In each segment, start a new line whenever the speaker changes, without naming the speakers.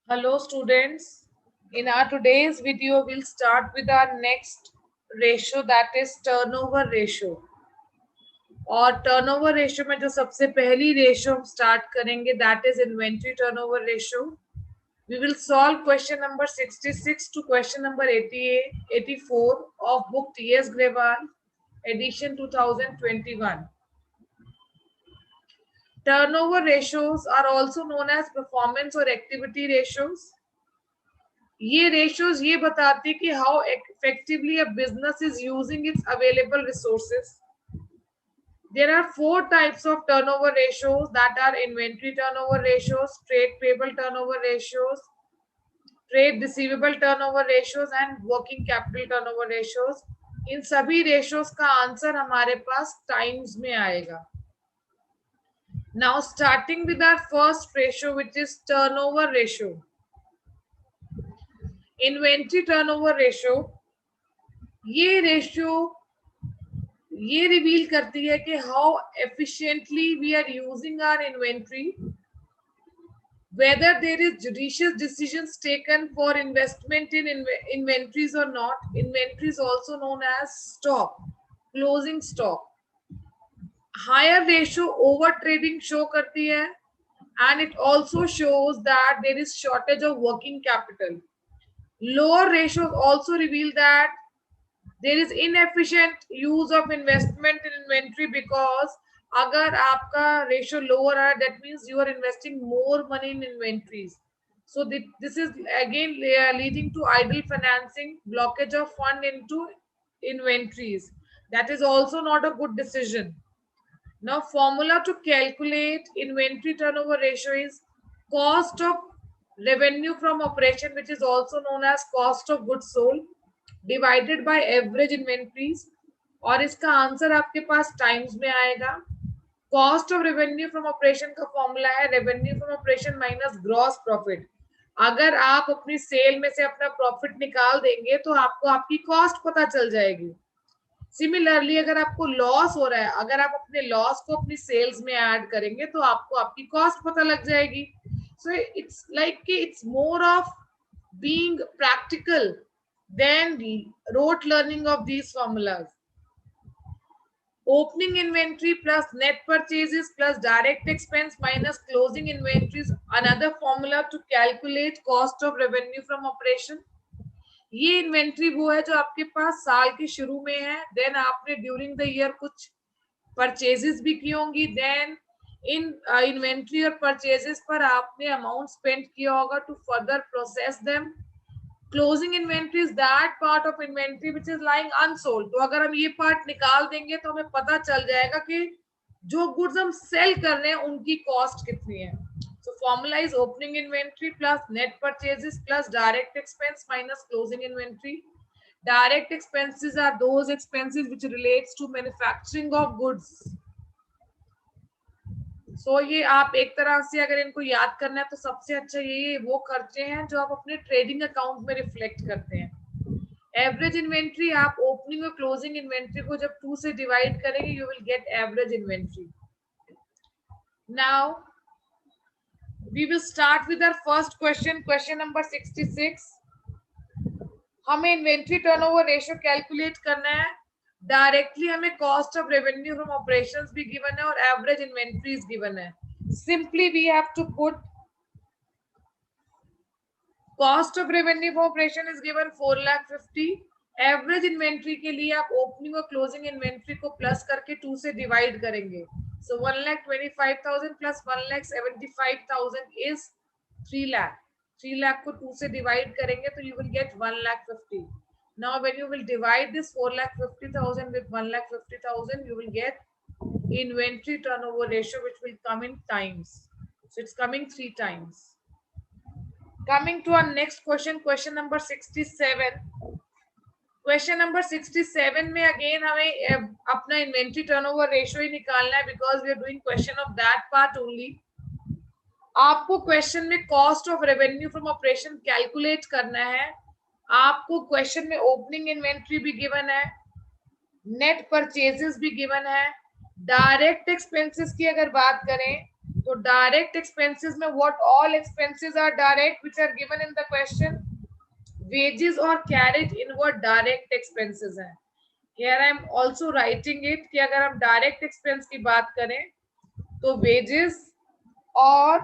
Hello students, in our today's video we'll start with our next ratio, that is turnover ratio. और turnover ratio में जो सबसे पहली ratio हम start करेंगे that is inventory turnover ratio. We will solve question number 66 to question number 88, 84 of book T.S. Grewal edition 2021. Turnover ratios are also known as performance or activity ratios. ये ratios ये बताते हैं कि how effectively a business is using its available resources. There are 4 types of turnover ratios, that are inventory turnover ratios, trade payable turnover ratios, trade receivable turnover ratios and working capital turnover ratios. इन सभी ratios का answer हमारे पास times में आएगा. Now starting with our first ratio, which is turnover ratio. Inventory turnover ratio, ये ratio ये reveal करती है कि how efficiently we are using our inventory, whether there is judicious decisions taken for investment in inventories or not. Inventory is also known as stock, closing stock. Higher ratio over trading show करती है, and it also shows that there is shortage of working capital. Lower ratios also reveal that there is inefficient use of investment in inventory, because अगर आपका ratio lower है that means you are investing more money in inventories. So this is again leading to idle financing, blockage of fund into inventories. That is also not a good decision. Now formula to calculate inventory turnover ratio is cost of revenue from operation, which is also known as cost of goods sold, divided by average inventories, और इसका answer आपके पास times में आएगा. Cost of revenue from operation का formula है revenue from operation minus gross profit. अगर आप अपनी सेल में से अपना प्रॉफिट निकाल देंगे तो आपको आपकी कॉस्ट पता चल जाएगी. सिमिलरली अगर आपको लॉस हो रहा है, अगर आप अपने लॉस को अपनी सेल्स में ऐड करेंगे तो आपको आपकी कॉस्ट पता लग जाएगी. सो इट्स लाइक कि it's more of being practical then rote learning of these formulas. Opening inventory plus net purchases plus direct expense minus closing inventories, another formula to calculate cost of revenue from operation. ये inventory वो है जो आपके पास साल के शुरू में है, देन आपने ड्यूरिंग द ईयर कुछ परचेजेस भी की होंगी, देन इन इन्वेंट्री और परचेजेस पर आपने अमाउंट स्पेंड किया होगा to further process them. Closing inventory is that part of inventory which is lying unsold. तो अगर हम ये पार्ट निकाल देंगे तो हमें पता चल जाएगा कि जो गुड्स हम सेल कर रहे हैं उनकी कॉस्ट कितनी है. So formula is opening inventory plus net purchases plus direct expense minus closing inventory. Direct expenses are those expenses which relates to manufacturing of goods. So ये आप एक तरह से अगर इनको याद करना है तो सबसे अच्छा ये वो खर्चे हैं जो आप अपने ट्रेडिंग अकाउंट में रिफ्लेक्ट करते हैं. एवरेज इन्वेंट्री आप ओपनिंग और क्लोजिंग इन्वेंट्री को जब 2 से डिवाइड करेंगे you will get average inventory. Now we will start with our first question, question number 66. हमें इन्वेंट्री टर्नओवर रेशियो कैलकुलेट करना है. डायरेक्टली हमें cost of revenue from operations भी गिवन है और एवरेज इन्वेंट्रीज गिवन है. Simply we have to put cost of revenue from operation is given 4,50,000. Average inventory के लिए आप ओपनिंग और क्लोजिंग इन्वेंट्री को प्लस करके 2 से डिवाइड करेंगे. सो 1,25,000 प्लस 1,75,000 इज 3 लाख. 3 लाख को 2 से डिवाइड करेंगे तो you will gate 1,50,000. Now when you will divide this 4,50,000 with 1,50,000 you will get inventory turnover ratio which will come in times. So it's coming 3 times. Coming to our next question, question number 67. Question number 67 में again हमें अपना inventory turnover ratio ही निकालना है because we are doing question of that part only. आपको question में cost of revenue from operation calculate करना है. आपको क्वेश्चन में ओपनिंग इन्वेंट्री भी गिवन है, नेट परचेजेस भी गिवन है. डायरेक्ट एक्सपेंसेस की अगर बात करें तो डायरेक्ट एक्सपेंसेस में what all expenses are direct which are given in the question, wages और कैरेज इनवर्ड डायरेक्ट एक्सपेंसेस हैं. Here I am also writing it कि अगर हम डायरेक्ट एक्सपेंस की बात करें तो वेजेस और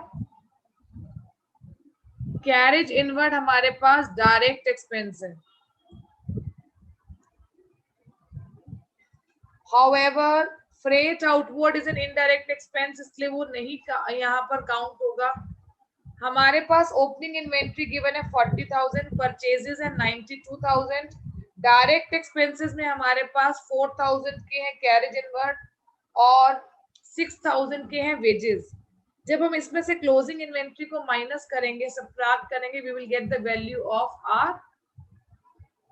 कैरेज इनवर्ड हमारे पास डायरेक्ट एक्सपेंस है. However, freight outward is an indirect expense, इसलिए वो नहीं यहाँ पर काउंट होगा. हमारे पास ओपनिंग इन्वेंट्री गिवन है 40,000, परचेजेस है 92,000. डायरेक्ट एक्सपेंसेस में हमारे पास 4,000 के हैं कैरेज इनवर्ड और 6,000 के हैं वेजेस. जब हम इसमें से क्लोजिंग इन्वेंट्री को माइनस करेंगे, सबट्रैक्ट करेंगे, we will get the value of our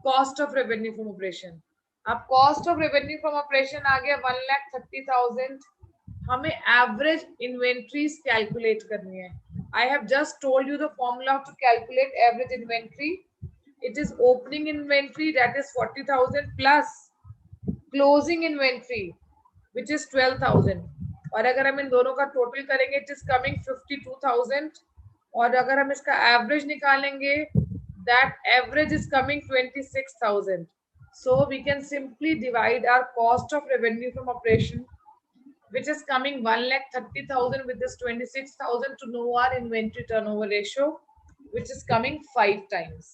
cost of revenue from operation. अब cost of revenue from operation आ गया 1,30,000. हमें एवरेज इन्वेंट्रीज कैलकुलेट करनी है. I have just told you the formula to calculate average inventory. It is opening inventory that is 40,000 plus closing inventory which is 12,000. और अगर हम इन दोनों का टोटल करेंगे इट इज कमिंग 52,000. और अगर हम इसका एवरेज निकालेंगे that average is coming 26,000. So we can simply divide our cost of revenue from operation, which is coming 1,30,000 with this 26,000 to know our inventory turnover ratio, which is coming 5 times.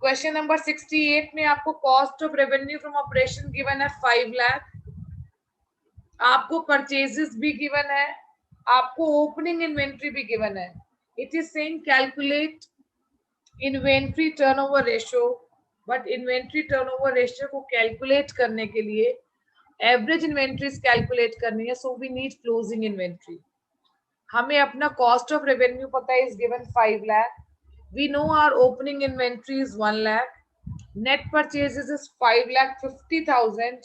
Question number 68 में आपको cost of revenue from operation given है 5 lakh. आपको purchases भी given है, आपको opening inventory भी given है. It is saying calculate inventory turnover ratio. But inventory turnover ratio को कैलकुलेट करने के लिए एवरेज इन्वेंट्रीज कैलकुलेट करनी है. So we need closing inventory. हमें अपना कॉस्ट ऑफ रेवेन्यू पता है, is given 5 lakh. We know our opening inventory is 1 lakh. Net purchases is 5,50,000.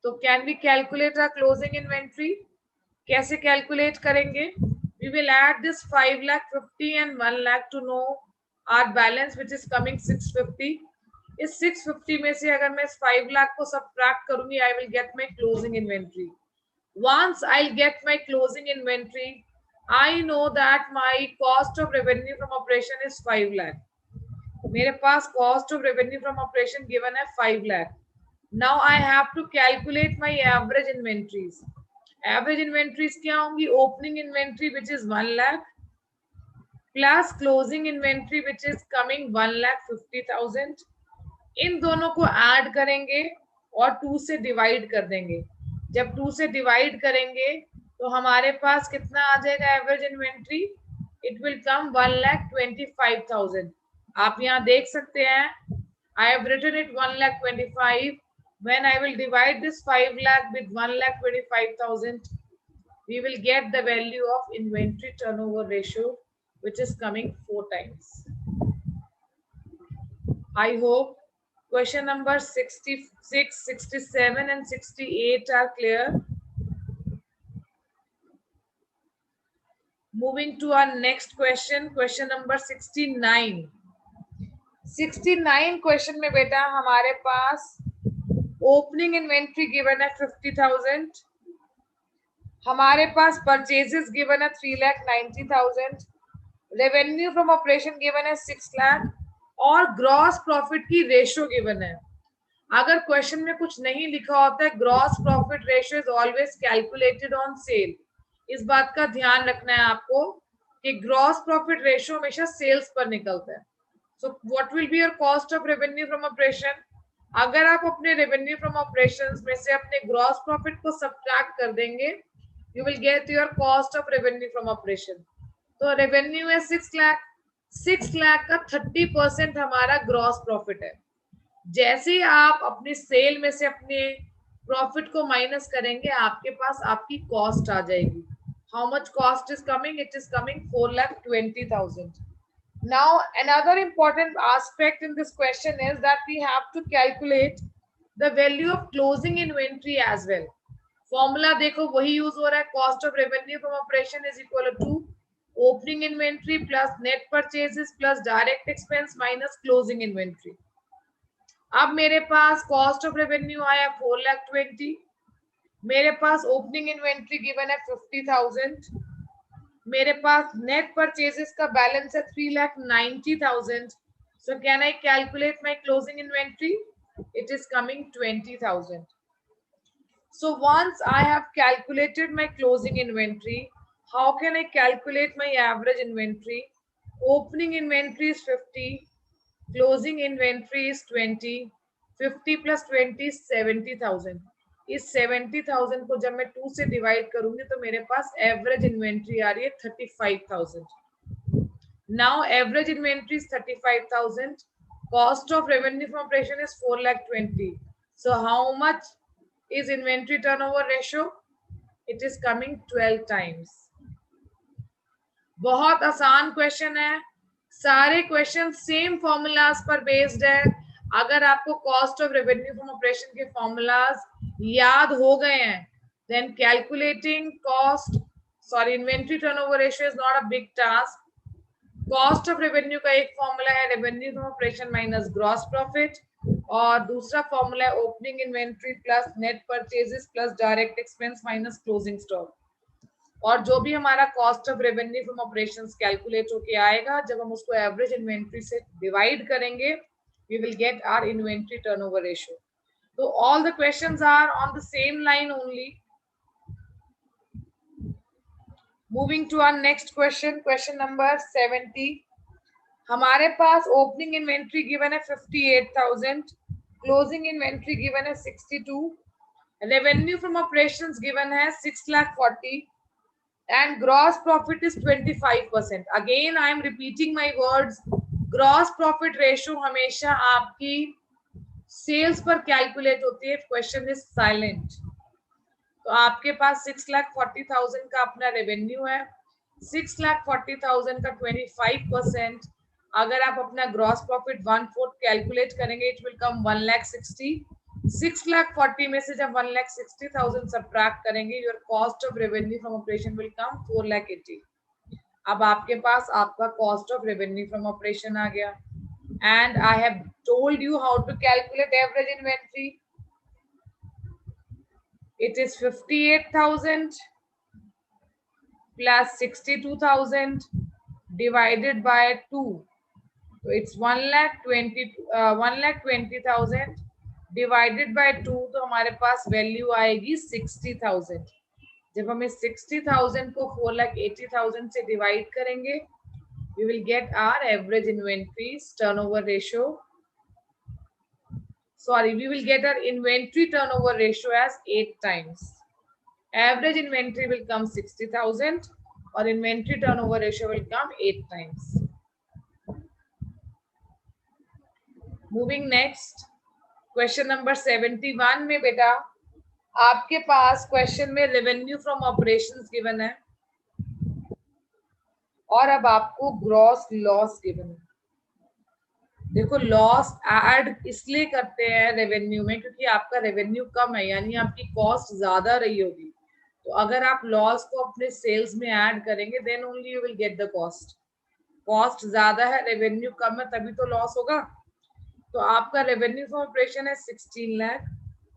तो can we calculate our closing inventory? कैसे कैलकुलेट करेंगे? We will add this 5,50,000 and 1 lakh to know our balance which is coming 650. इस 650 में से अगर मैं इस 5 लाख को subtract करूंगी, I will get my closing inventory. Once I'll get my closing inventory, I know that my cost of revenue from operation is 5 lakh. मेरे पास cost of revenue from operation given है 5 lakh. Now I have to calculate my average inventories. Average inventories क्या होंगी? Opening inventory which is 1 lakh plus closing inventory which is coming 1,50,000. इन दोनों को add करेंगे और 2 से divide कर देंगे. जब 2 से डिवाइड करेंगे तो हमारे पास कितना आ जाएगा average inventory? It will come 1,25,000. आप यहाँ देख सकते हैं, I have written it 1,25,000. When I will divide this 5 lakh with 1,25,000, we will get the value of inventory turnover ratio, which is coming 4 times. I hope question number 66, 67 and 68 are clear. Moving to our next question, question number 69. 69 question में बेटा हमारे पास opening inventory given है 50,000. हमारे पास purchases given है 3,90,000. Revenue from operation given है 6 लाख और gross profit की ratio given है. अगर क्वेश्चन में कुछ नहीं लिखा होता है, gross profit ratio is always calculated on sale. इस बात का ध्यान रखना है आपको कि ग्रॉस प्रॉफिट रेशियो हमेशा सेल्स पर निकलता है. So what will be your cost of revenue from operation? अगर आप अपने रेवेन्यू फ्रॉम ऑपरेशंस में से अपने ग्रॉस प्रॉफिट को सब्ट्रैक्ट कर देंगे, you will get your cost of revenue from operation. तो रेवेन्यू है 6 लाख. 6 लाख का 30% हमारा ग्रॉस प्रॉफिट है. जैसे ही आप अपनी सेल में से अपने प्रॉफिट को माइनस करेंगे, आपके पास आपकी कॉस्ट आ जाएगी. How much cost is coming? It is coming 4,20,000. Now another important aspect in this question is that we have to calculate the value of closing inventory as well. Formula देखो वही use हो रहा है. Cost of revenue from operation is equal to opening inventory plus net purchases plus direct expense minus closing inventory. अब मेरे पास cost of revenue आया 4,20,000. मेरे पास opening inventory given है 50,000, मेरे पास नेट परचेजेस का बैलेंस है 3,90,000. So can I calculate my closing inventory? It is coming 20,000. So once I have calculated my closing inventory, how can I calculate my average inventory? Opening inventory is 50, closing inventory is 20, 50 plus 20 is 70,000. इस 70,000 को जब मैं 2 से divide करूंगी तो मेरे पास average inventory आ रही है 35,000. Now average inventory is 35,000. Cost of revenue from operation is 4,20,000. So how much is inventory turnover ratio? It is coming 12 times. बहुत आसान क्वेश्चन है, सारे क्वेश्चन सेम फॉर्मूलाज पर बेस्ड है. अगर आपको cost of revenue from operation के formulas याद हो गए हैं, then calculating inventory turnover ratio is not a big task. Cost of revenue का एक फॉर्मूला है revenue from operation minus gross profit, और दूसरा फॉर्मूला है opening inventory plus net purchases plus direct expense minus closing stock. और जो भी हमारा cost of revenue from operations calculate होके आएगा, जब हम उसको एवरेज इन्वेंट्री से डिवाइड करेंगे, we will get our inventory turnover ratio. तो all the questions are on the same line only. Moving to our next question, question number 70. हमारे पास opening inventory given है 58,000, क्लोजिंग इन्वेंट्री गिवन है 62, revenue from operations given है 6,40,000 and gross profit is 25%. Again I am repeating my words. Gross profit ratio हमेशा आपकी sales पर calculate होती है. Question is silent. तो आपके पास 6,40,000 का अपना रेवेन्यू है, 6,40,000 का 25%. अगर आप अपना ग्रॉस प्रॉफिट 1/4 कैलकुलेट करेंगे, इट विल कम 1,60,000. 6,40,000 में से जब 1,60,000 सब्ट्रैक्ट करेंगे, your cost of revenue from operation will come 4,80,000. अब आपके पास आपका cost of revenue from operation आ गया. And I have told you how to calculate average inventory. It is 58,000 plus 62,000 divided by 2. So it's 1,20,000 divided by 2. तो हमारे पास value आएगी 60,000. जब हम इस 60,000 को 4,80,000 से डिवाइड करेंगे, we will get our average inventories turnover ratio. We will get our inventory turnover ratio as 8 times. Average inventory will come 60,000 or inventory turnover ratio will come 8 times. Moving next, question number 71 में बेटा आपके पास question में revenue from operations given है और अब आपको gross loss given है. देखो, लॉस ऐड इसलिए करते हैं रेवेन्यू में क्योंकि आपका रेवेन्यू कम है, यानी आपकी कॉस्ट ज्यादा रही होगी. तो अगर आप लॉस को अपने सेल्स में ऐड करेंगे, then only you will get the cost. Cost ज्यादा है, रेवेन्यू कम है, तभी तो लॉस होगा. तो आपका रेवेन्यू फ्रॉम ऑपरेशन है 16 लाख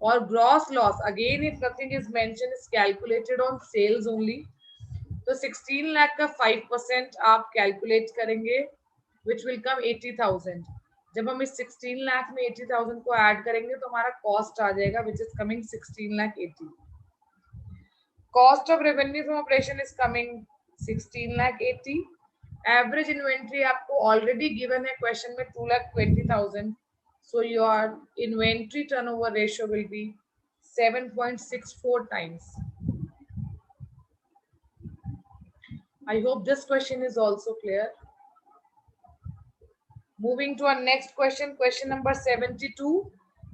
और gross loss again if nothing is mention is calculated on sales only. तो 16 लाख का 5% आप कैलकुलेट करेंगे, विच विल कम 80,000. जब हम इस 16 लाख में 80,000 को ऐड करेंगे तो हमारा कॉस्ट आ जाएगा, which is coming 16,80,000. Cost of revenue from operation is coming 16,80,000. Average inventory आपको ऑलरेडी गिवन है क्वेश्चन में 2,20,000. So your inventory turnover ratio will be 7.64 times. I hope this question is also clear. Moving to our next question, question number 72,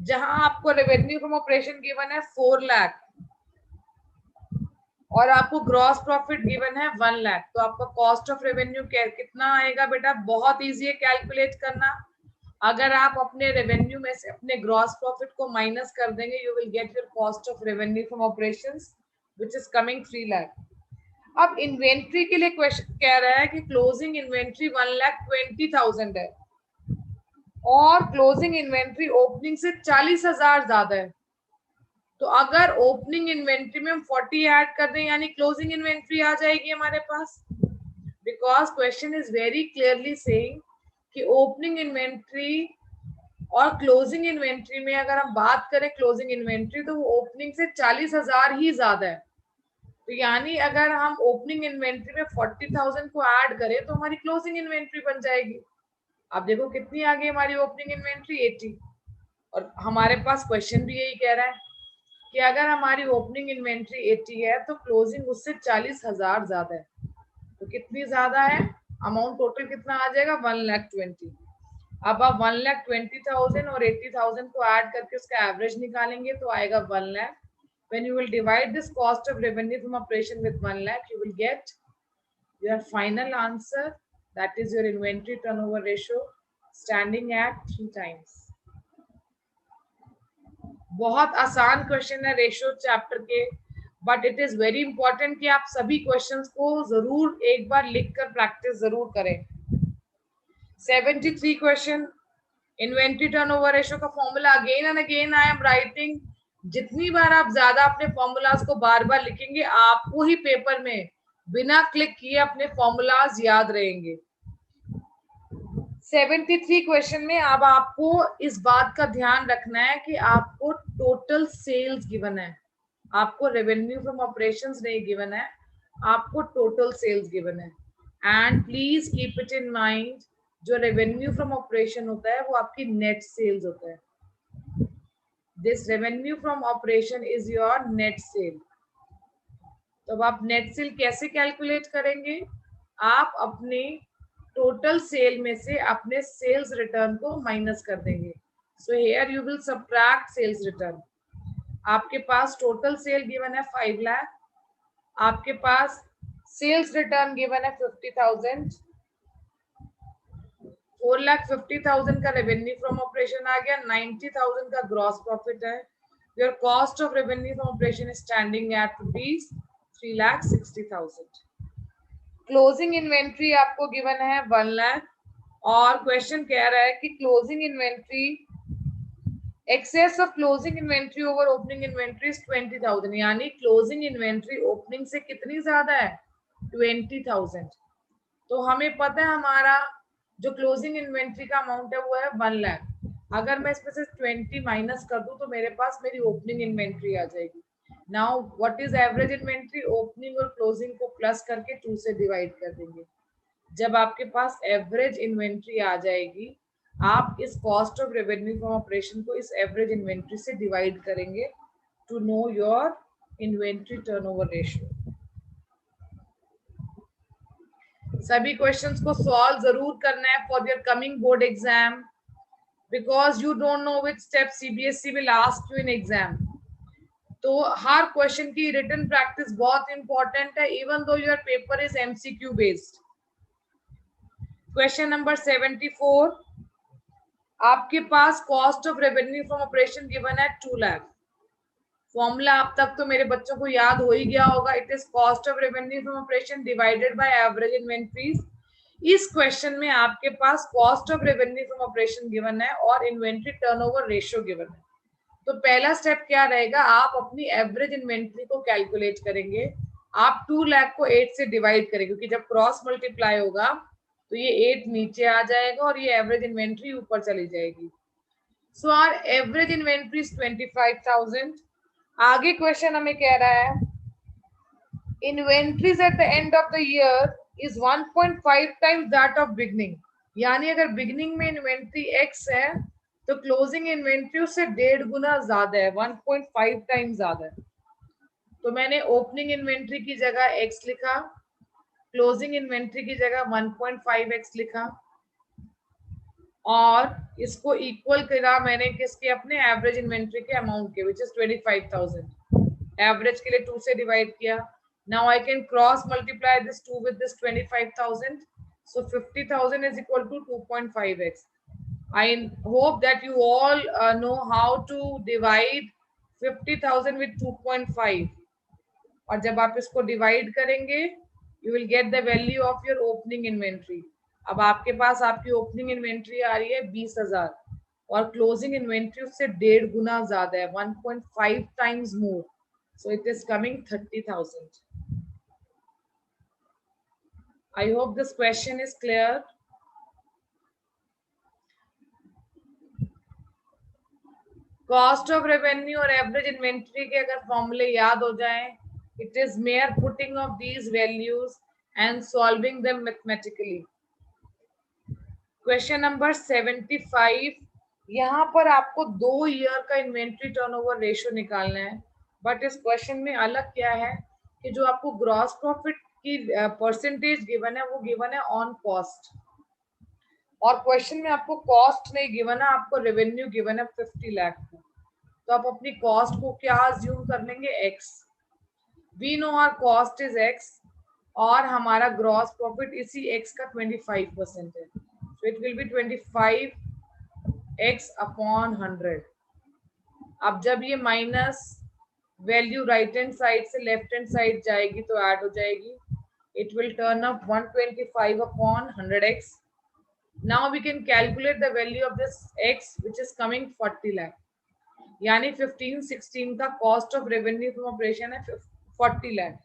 जहां आपको revenue from operation given है 4 लाख और आपको gross profit given है 1 लाख. तो आपका कॉस्ट ऑफ रेवेन्यू कितना आएगा बेटा? बहुत इजी है कैलकुलेट करना. अगर आप अपने रेवेन्यू में से अपने ग्रॉस प्रॉफिट को माइनस कर देंगे, you will get your cost of revenue from operations which is coming 3 lakh. अब इन्वेंट्री के लिए क्वेश्चन कह रहा है कि क्लोजिंग इन्वेंट्री 1,20,000 है और क्लोजिंग इन्वेंट्री ओपनिंग से 40,000 ज्यादा है. तो अगर ओपनिंग इन्वेंट्री में हम 40 ऐड कर दें यानी क्लोजिंग इन्वेंट्री आ जाएगी हमारे पास, because question is very clearly saying कि ओपनिंग इन्वेंट्री और क्लोजिंग इन्वेंट्री में अगर हम बात करें क्लोजिंग इन्वेंट्री तो वो ओपनिंग से 40,000 ही ज्यादा है। तो यानी अगर हम ओपनिंग इन्वेंट्री में 40,000 को ऐड करें तो हमारी क्लोजिंग इन्वेंट्री बन जाएगी। अब देखो कितनी आ गई हमारी ओपनिंग इन्वेंट्री 80, और हमारे पास क्वेश्चन भी यही कह रहा है कि अगर हमारी ओपनिंग इन्वेंट्री 80 है तो क्लोजिंग उससे 40,000 ज्यादा है। तो कितनी ज्यादा है, अमाउंट टोटल कितना आ जाएगा 1,20,000। अब आप 1,20,000 और 80,000 को ऐड करके उसका एवरेज निकालेंगे तो आएगा 1 lakh. When you will divide this cost of revenue from operation with 1 lakh, you will get your final answer, that is your inventory turnover ratio standing at 3 times. बहुत आसान क्वेश्चन है रेशियो चैप्टर के, but it is very important कि आप सभी questions को जरूर एक बार लिखकर प्रैक्टिस जरूर करें। 73 क्वेश्चन, इन्वेंट्री टर्नओवर रेशियो का formula again and again I am writing. जितनी बार आप ज्यादा अपने फॉर्मूलाज को बार बार लिखेंगे आपको ही पेपर में बिना क्लिक किए अपने फॉर्मूलाज याद रहेंगे। 73 क्वेश्चन में अब आपको इस बात का ध्यान रखना है कि आपको टोटल सेल्स गिवन है, आपको रेवेन्यू फ्रॉम ऑपरेशंस नहीं गिवन है, आपको टोटल सेल्स गिवन है। And please keep it in mind, जो रेवेन्यू फ्रॉम ऑपरेशन होता है वो आपकी नेट सेल्स होता है। This revenue from operation is your net cell. तो अब आप नेट सेल कैसे कैलकुलेट करेंगे, आप अपने टोटल सेल में से अपने सेल्स रिटर्न को माइनस कर देंगे। So here you will subtract sales return. आपके पास टोटल सेल गिवन है 5 लाख, आपके पास सेल्स रिटर्न गिवन है 50,000, 4,50,000 का रेवेन्यू फ्रॉम ऑपरेशन आ गया, 90,000 का ग्रॉस प्रॉफिट है। Your cost of revenue from operation is standing at rupees 3,60,000। Closing inventory आपको गिवन है 1 लाख, और क्वेश्चन कह रहा है कि closing inventory excess of closing inventory over opening inventory is 20,000, यानी क्लोजिंग इन्वेंट्री ओपनिंग से कितनी ज्यादा है 20,000। तो हमें पता है हमारा जो क्लोजिंग इन्वेंट्री का अमाउंट है वो है 1 लाख। अगर मैं इसमें से 20 माइनस कर दूं तो मेरे पास मेरी ओपनिंग इन्वेंट्री आ जाएगी। Now what is average inventory, opening और क्लोजिंग को प्लस करके 2 से डिवाइड कर देंगे। जब आपके पास एवरेज इन्वेंट्री आ जाएगी आप इस cost of revenue from operation को इस एवरेज इन्वेंट्री से डिवाइड करेंगे to know your inventory turnover ratio. सभी क्वेश्चंस को सॉल्व जरूर करना है for your coming board exam, because you don't know which step CBSE will ask you in exam. तो हर क्वेश्चन की रिटन प्रैक्टिस बहुत इंपॉर्टेंट है, even though your paper is MCQ based. Question number 74, आपके पास cost of revenue from operation given है 2 lakh. Formula अब तक तो मेरे बच्चों को याद हो ही गया होगा, it is cost of revenue from operation divided by average inventories. इस क्वेश्चन में आपके पास cost of revenue from operation given है और इन्वेंट्री टर्नओवर रेशियो गिवन है। तो पहला स्टेप क्या रहेगा, आप अपनी एवरेज इन्वेंट्री को कैलकुलेट करेंगे। आप 2 लाख को 8 से डिवाइड करेंगे, क्योंकि जब क्रॉस मल्टीप्लाई होगा तो ये 8 नीचे आ जाएगा और ये एवरेज इन्वेंट्री ऊपर चली जाएगी। So our average inventory is 25,000। आगे क्वेश्चन हमें कह रहा है inventories at the end of the year is 1.5 times that of beginning, यानी अगर बिगनिंग में इन्वेंट्री x है तो क्लोजिंग इन्वेंट्री उससे 1.5 गुना ज्यादा है, 1.5 टाइम्स ज्यादा है। तो मैंने ओपनिंग इन्वेंट्री की जगह x लिखा, क्लोजिंग इन्वेंट्री की जगह 1.5x लिखा, और इसको इक्वल करा मैंने किसके, अपने एवरेज इन्वेंट्री के अमाउंट के, विच इज 25,000। एवरेज के लिए 2 से डिवाइड किया। Now I can cross multiply this 2 with this 25,000, so 50,000 is equal to 2.5x. I hope that you all know how to divide 50,000 with 2.5, और जब आप इसको डिवाइड करेंगे you will get the value of your opening inventory. अब आपके पास आपकी opening inventory आ रही है 20,000, और क्लोजिंग इन्वेंट्री उससे 1.5 गुना ज्यादा है, 1.5 times more, so it is coming 30,000. I hope this question is clear. Cost of revenue और एवरेज इन्वेंट्री के अगर फॉर्मूले याद हो जाएं, it is mayor putting of these values and solving them mathematically. Question number 75. यहाँ पर आपको 2 ईयर का इन्वेंट्री टर्नओवर रेशियो निकालना है, बट इस क्वेश्चन में अलग क्या है कि जो आपको ग्रॉस प्रॉफिट की परसेंटेज गिवन है वो गिवन है ऑन कॉस्ट, और क्वेश्चन में आपको कॉस्ट नहीं गिवन है, आपको रेवेन्यू गिवन है 50 लाख का. तो आप अपनी कॉस्ट को क्या अज्यूम कर लेंगे, X. We know our cost is X और हमारा ग्रॉस प्रॉफिट इसी एक्स का 25% है, so it will be 25x upon 100. अब जब ये minus value right hand side से लेफ्ट हैंड साइड जाएगी तो ऐड हो जाएगी. It will turn up 125 upon 100x. Now we can calculate the value of this x which is coming 40 lakh. यानी 15-16 का cost of revenue from operation है 40 लाख.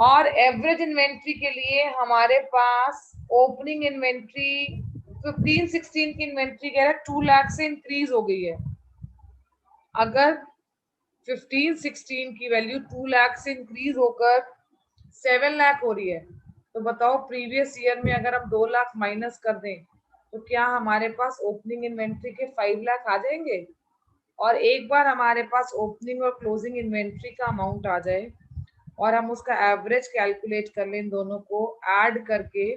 और average inventory के लिए हमारे पास ओपनिंग इन्वेंट्री 15-16 की इन्वेंट्री कह रहा है 2 लाख से इंक्रीज हो गई है. अगर 15-16 की वैल्यू 2 लाख से इंक्रीज होकर 7 लाख हो रही है, तो बताओ प्रीवियस ईयर में अगर हम 2 लाख माइनस कर दें तो क्या हमारे पास ओपनिंग इन्वेंट्री के 5 लाख आ जाएंगे. और एक बार हमारे पास ओपनिंग और क्लोजिंग इन्वेंट्री का अमाउंट आ जाए और हम उसका एवरेज कैलकुलेट कर लें, दोनों को ऐड करके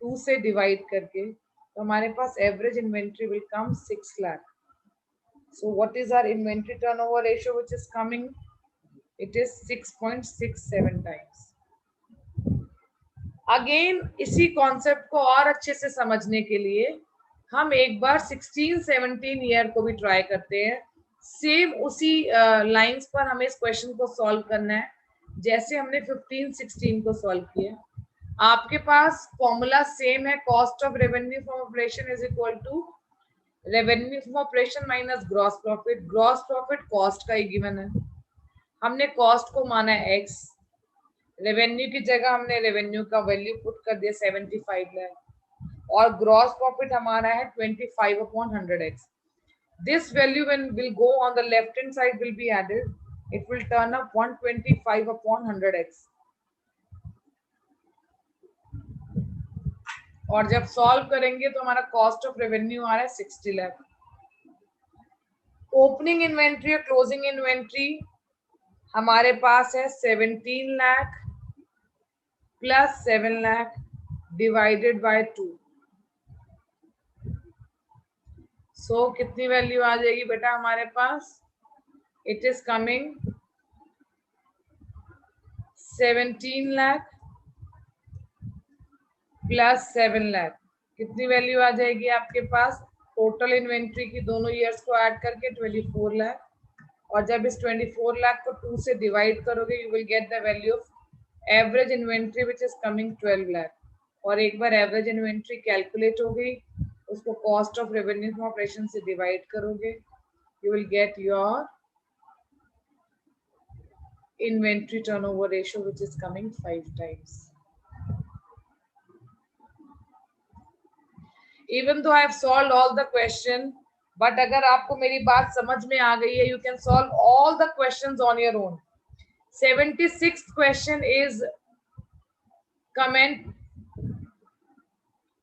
2 से डिवाइड करके, तो हमारे पास average inventory will come 6 lakh. So what is our inventory turnover ratio which is coming? It is 6.67 times. Again इसी कॉन्सेप्ट को और अच्छे से समझने के लिए हम एक बार 16-17 ईयर को भी ट्राई करते हैं. सेम उसी लाइंस पर हमें इस क्वेश्चन को सॉल्व करना है जैसे हमने 15-16 को सॉल्व किया. आपके पास फॉर्मूला सेम है, cost of revenue from operation is equal to revenue from operation minus gross profit. Gross profit cost का ही गिवन है, हमने कॉस्ट को माना है एक्स, रेवेन्यू की जगह हमने रेवेन्यू का वैल्यू पुट कर दिया 75 लाख, और ग्रॉस प्रॉफिट हमारा है 25 upon 100x. This value when will go on the left hand side will be added, it will turn up 125 upon 100x. और जब सॉल्व करेंगे तो हमारा कॉस्ट ऑफ रेवेन्यू आ रहा है 60 लाख. ओपनिंग इन्वेंट्री और क्लोजिंग इन्वेंट्री हमारे पास है 17 lakh plus 7 lakh divided by 2. So कितनी वैल्यू आ जाएगी बेटा हमारे पास, it is coming 17 lakh plus 7 lakh. कितनी वैल्यू आ जाएगी आपके पास टोटल इन्वेंट्री की, दोनों ईयर्स को ऐड करके 24 लाख. और जब इस 24 लाख को 2 से डिवाइड करोगे you will get the value of average inventory which is coming 12 lakh. और एक बार एवरेज इन्वेंट्री कैलकुलेट हो गई, उसको cost of revenue from operation से डिवाइड करोगे, you will get your inventory turnover ratio which is coming 5 times. Even though I have solved all the question, but अगर आपको मेरी बात समझ में आ गई है, you can solve all the questions on your own. 76th question is comment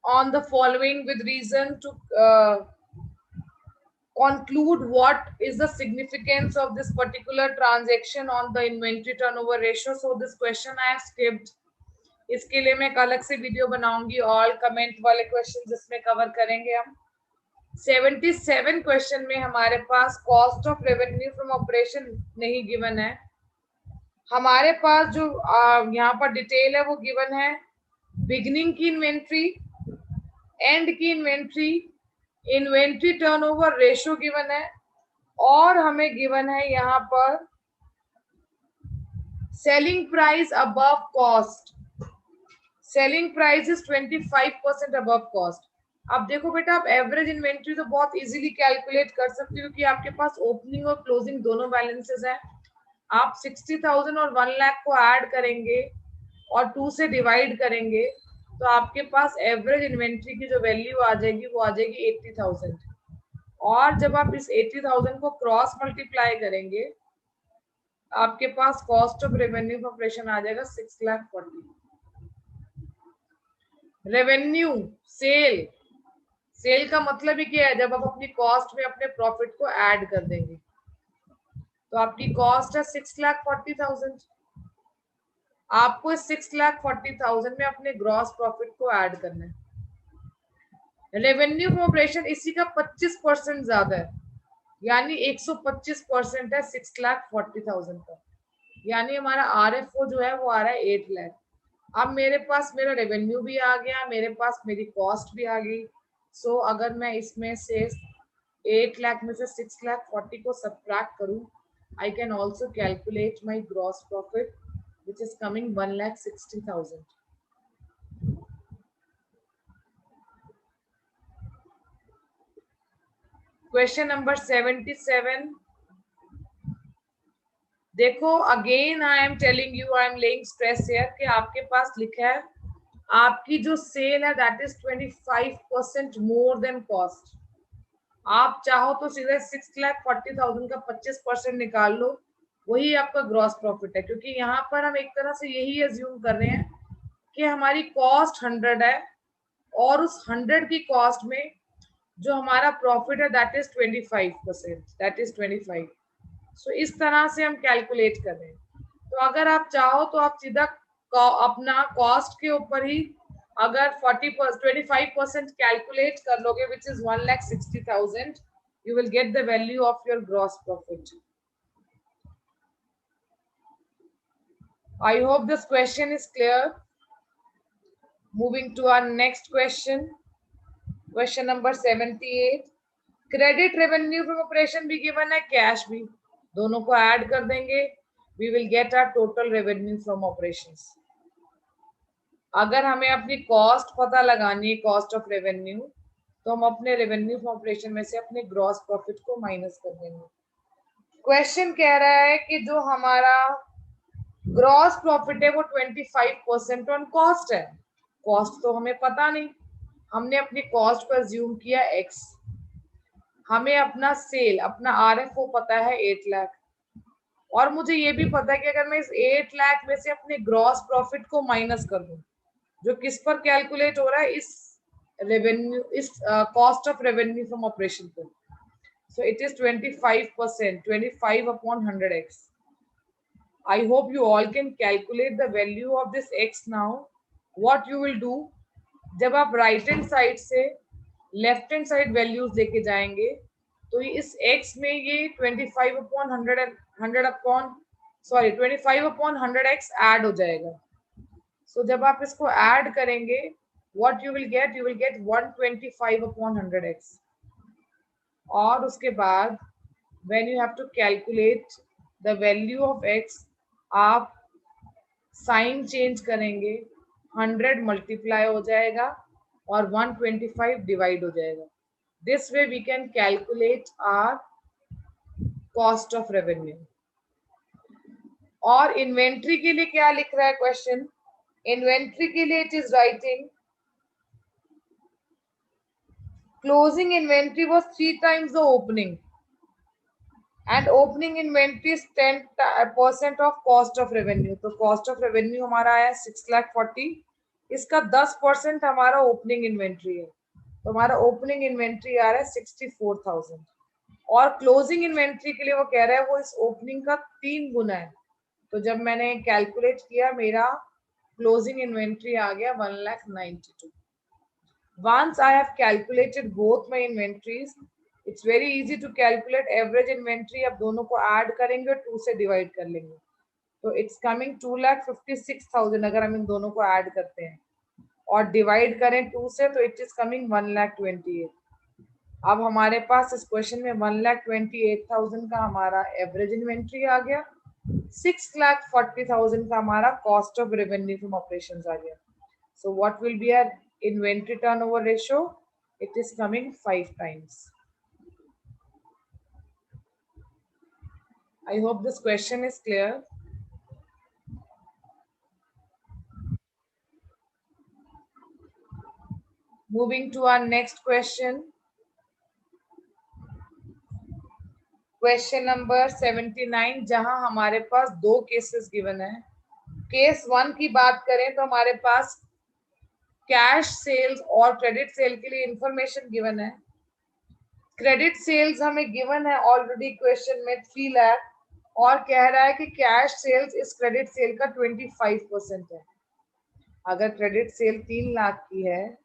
on the following with reason to conclude what is the significance of this particular transaction on the inventory turnover ratio. So this question I have skipped. इसके लिए मैं अलग से video बनाऊंगी, all comment वाले question जिसमें cover करेंगे हम. 77 क्वेश्चन में हमारे पास cost of revenue from operation नहीं गिवन है. हमारे पास जो यहाँ पर डिटेल है वो गिवन है बिगिनिंग की इन्वेंट्री, एंड की inventory, inventory turnover ratio given है, और हमें गिवन है यहाँ पर selling price above cost. Selling price is 25% above cost. अब देखो बेटा, आप एवरेज इन्वेंट्री तो बहुत इजीली कैलकुलेट कर सकते हो क्योंकि आपके पास ओपनिंग और क्लोजिंग दोनों बैलेंसेस हैं। आप 60,000 और 1 लाख को ऐड करेंगे और 2 से डिवाइड करेंगे तो आपके पास एवरेज इन्वेंट्री की जो वैल्यू आ जाएगी वो आ जाएगी 80,000। और जब आप इस 80,000 को क्रॉस मल्टीप्लाई करेंगे आपके पास कॉस्ट ऑफ रेवेन्यू ऑपरेशन आ जाएगा 6,40,000। रेवेन्यू सेल, सेल का मतलब ही क्या है, जब आप अपनी कॉस्ट में अपने प्रॉफिट को ऐड कर देंगे तो आपकी कॉस्ट है 6,40,000। आपको इस 6,40,000 में अपने ग्रॉस प्रॉफिट को ऐड करना है। रेवेन्यू ऑपरेशन इसी का 25% ज्यादा है, यानी 125% है 6,40,000 का, यानी हमारा RFO जो है वो आ रहा है 8 लाख। अब मेरे पास मेरा रेवेन्यू भी आ गया, मेरे पास मेरी कॉस्ट भी आ गई। सो अगर मैं इसमें से 8 लाख में से 6,40,000 को सब्ट्रैक्ट करूं, I can also calculate my gross profit which is coming 1,60,000। Question number 77। देखो again I am telling you, I am laying stress here कि आपके पास लिखा है आपकी जो सेल है that is 25% more than cost. आप चाहो तो सीधे 6,40,000 का 25% निकाल लो, वही आपका ग्रॉस प्रॉफिट है, क्योंकि यहाँ पर हम एक तरह से यही एज्यूम कर रहे हैं कि हमारी कॉस्ट 100 है और उस 100 की कॉस्ट में जो हमारा प्रॉफिट है दैट इज 25%, दैट इज 25। सो इस तरह से हम कैलकुलेट कर रहे हैं। तो अगर आप चाहो तो आप सीधा अपना कॉस्ट के ऊपर ही अगर 25% कैलकुलेट कर लोगे which is 1,60,000, you will get the value of your gross profit. I hope this question is clear. Moving to our next question. Question number 78. Credit revenue from operation भी given है, cash भी, दोनों को add कर देंगे, we will get our total revenue from operations. अगर हमें अपनी कॉस्ट पता लगानी है, कॉस्ट ऑफ रेवेन्यू, तो हम अपने रेवेन्यू फ्रॉम ऑपरेशन में से अपने ग्रॉस प्रॉफिट को माइनस कर देंगे। क्वेश्चन कह रहा है कि जो हमारा ग्रॉस प्रॉफिट है वो 25% ऑन कॉस्ट है। कॉस्ट तो हमें पता नहीं, हमने अपनी कॉस्ट को अज्यूम किया x। हमें अपना सेल, अपना RFO पता है 8 लाख, और मुझे ये भी पता है कि अगर मैं इस 8 लाख में से अपने ग्रॉस प्रॉफिट को माइनस कर दूं, जो किस पर कैलकुलेट हो रहा है, इस रेवेन्यू, इस cost of revenue from operation पर। So it is 25%, 25 upon 100x. I hope you all can calculate the value of this x now. What you will do, जब आप राइट हैंड साइड से left hand side values लेके जाएंगे तो इस x में ये 25 upon 100 upon 25 upon 100x add हो जाएगा। सो जब आप इसको ऐड करेंगे what you will get 125 upon 100x। और उसके बाद when you have to calculate the value of x, आप साइन चेंज करेंगे, 100 मल्टीप्लाई हो जाएगा और 125 डिवाइड हो जाएगा। This way we can calculate our cost of revenue. और इन्वेंट्री के लिए क्या लिख रहा है क्वेश्चन? इन्वेंट्री के लिए it is writing closing inventory was 3 times the opening and opening inventory is 10% of cost of revenue। तो cost of revenue हमारा आया 6,40,000, इसका 10% हमारा ओपनिंग इन्वेंट्री है, तो हमारा ओपनिंग इन्वेंट्री आ रहा है 64,000। और क्लोजिंग इन्वेंट्री के लिए वो कह रहा है वो इस ओपनिंग का 3 गुना है। तो जब मैंने कैलकुलेट किया मेरा क्लोजिंग इन्वेंट्री आ गया 1,92,000। Once I have calculated both my inventories, it's very easy to calculate average inventory। अब दोनों को ऐड करेंगे और 2 से डिवाइड कर लेंगे, तो it's coming 2,56,000 अगर हम इन दोनों को ऐड करते हैं और डिवाइड करें 2 से तो it is coming 1,28,000। अब हमारे पास इस क्वेश्चन में 1,28,000 का हमारा एवरेज इन्वेंट्री आ गया, 6,40,000 का हमारा cost of revenue from operations आ गया। So what will be our inventory turnover ratio? It is coming 5 times. I hope this question is clear. Moving to our next question. Question number 79, जहां हमारे पास दो cases given है. Case 1 की बात करें तो हमारे पास कैश सेल्स और क्रेडिट सेल के लिए इंफॉर्मेशन गिवन है. क्रेडिट सेल्स हमें गिवन है ऑलरेडी क्वेश्चन में 3 लाख, और कह रहा है कि कैश सेल्स इस क्रेडिट सेल का 25% है. अगर क्रेडिट सेल 3 लाख की है